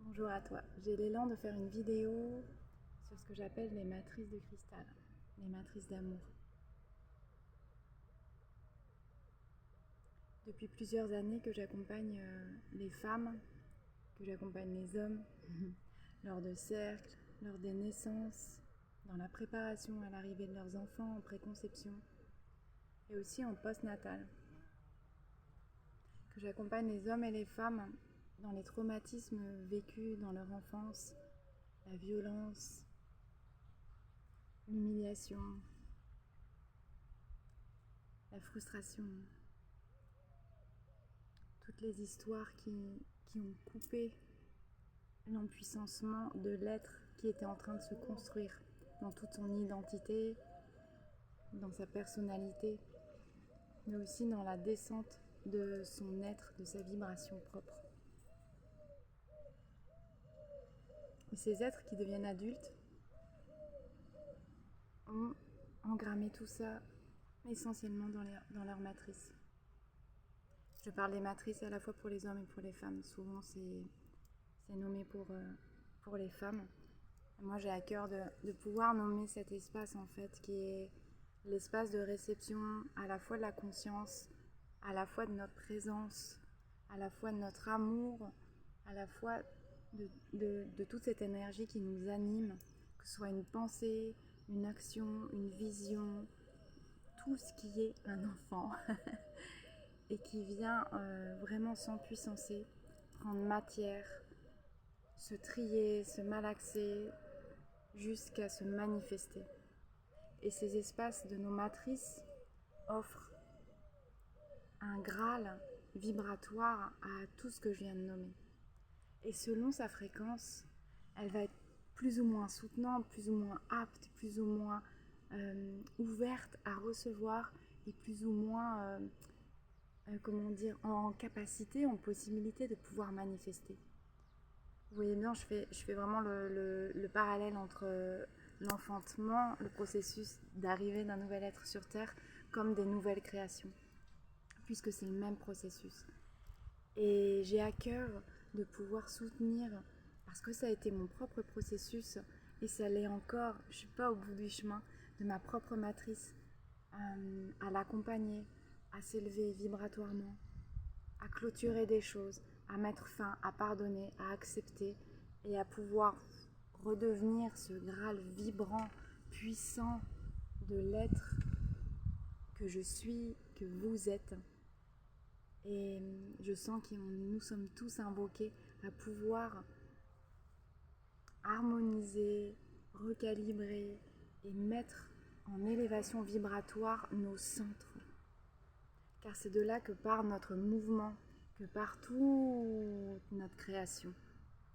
Bonjour à toi, j'ai l'élan de faire une vidéo sur ce que j'appelle les matrices de cristal, les matrices d'amour. Depuis plusieurs années que j'accompagne les femmes, que j'accompagne les hommes, lors de cercles, lors des naissances, dans la préparation à l'arrivée de leurs enfants en préconception et aussi en postnatal. Que j'accompagne les hommes et les femmes dans les traumatismes vécus dans leur enfance, la violence, l'humiliation, la frustration, toutes les histoires qui ont coupé l'empuissancement de l'être qui était en train de se construire dans toute son identité, dans sa personnalité, mais aussi dans la descente de son être, de sa vibration propre. Et ces êtres qui deviennent adultes ont engrammé tout ça essentiellement dans leur matrice. Je parle des matrices à la fois pour les hommes et pour les femmes. Souvent, c'est nommé pour les femmes. Et moi, j'ai à cœur de pouvoir nommer cet espace, en fait, qui est l'espace de réception à la fois de la conscience, à la fois de notre présence, à la fois de notre amour, à la fois de toute cette énergie qui nous anime, que ce soit une pensée, une action, une vision, tout ce qui est un enfant et qui vient vraiment s'empuissancer, prendre matière, se trier, se malaxer jusqu'à se manifester. Et ces espaces de nos matrices offrent un graal vibratoire à tout ce que je viens de nommer. Et selon sa fréquence, elle va être plus ou moins soutenante, plus ou moins apte, plus ou moins ouverte à recevoir et plus ou moins en capacité, en possibilité de pouvoir manifester. Vous voyez bien, je fais vraiment le parallèle entre l'enfantement, le processus d'arrivée d'un nouvel être sur Terre, comme des nouvelles créations, puisque c'est le même processus. Et j'ai à cœur de pouvoir soutenir, parce que ça a été mon propre processus, et ça l'est encore, je ne suis pas au bout du chemin, de ma propre matrice, à l'accompagner, à s'élever vibratoirement, à clôturer des choses, à mettre fin, à pardonner, à accepter et à pouvoir redevenir ce Graal vibrant, puissant de l'être que je suis, que vous êtes. Et je sens que nous sommes tous invoqués à pouvoir harmoniser, recalibrer et mettre en élévation vibratoire nos centres. Car c'est de là que part notre mouvement, que part toute notre création,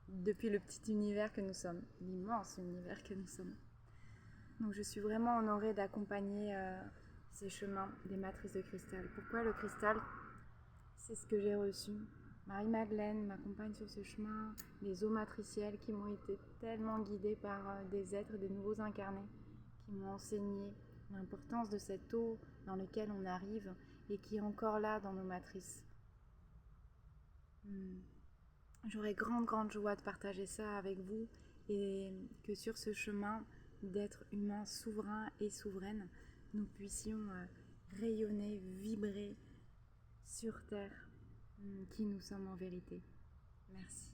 depuis le petit univers que nous sommes, l'immense univers que nous sommes. Donc je suis vraiment honorée d'accompagner ces chemins des matrices de cristal. Pourquoi le cristal? C'est ce que j'ai reçu. Marie-Madeleine m'accompagne sur ce chemin, les eaux matricielles qui m'ont été tellement guidées par des êtres, des nouveaux incarnés, qui m'ont enseigné l'importance de cette eau dans laquelle on arrive et qui est encore là dans nos matrices. J'aurais grande joie de partager ça avec vous et que sur ce chemin d'être humain souverain et souveraine, nous puissions rayonner, vibrer sur Terre qui nous sommes en vérité. Merci.